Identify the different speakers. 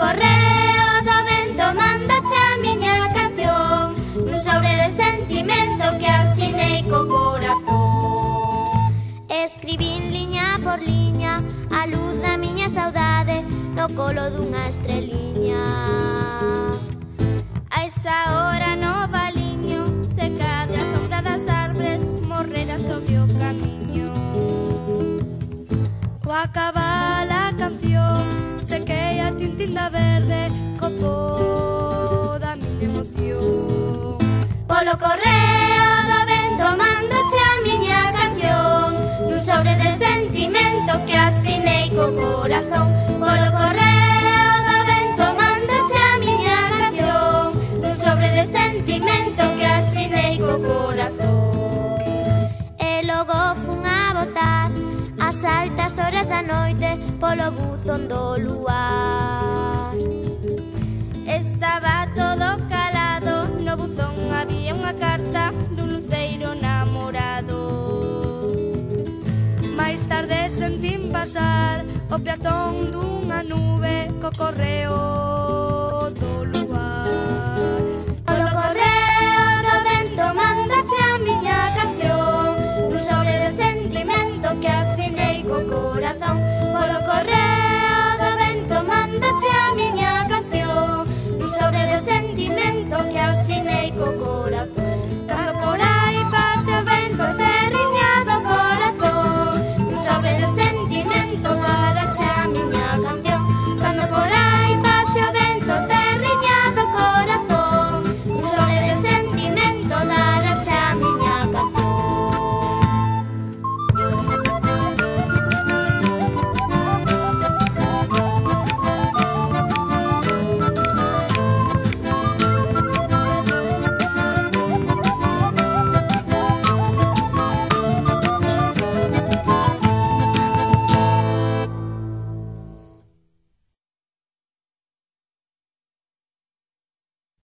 Speaker 1: correo do vento mandache a miña canción nun sobre de sentimento que asinei co corazón. Escribín liña por liña a luz da miña saudade no colo dunha estreliña. A esa hora no valiño se cade a sombra das arbres morrera sobre o camiño. O acabar a canción sequei a tintinda verde co po da miña emoción. Polo correo do vento mandache a miña canción nun sobre de sentimento que asinei co corazón. Polo correo do vento mandache a miña canción nun sobre de sentimento que asinei co corazón. E logo fun a botar as altas horas da noite polo buzón do luar. Estaba todo calado, no buzón había unha carta dun luceiro namorado. Mais tarde sentín pasar o peatón dunha nube co correo do luar. Polo correo do vento mandache a miña canción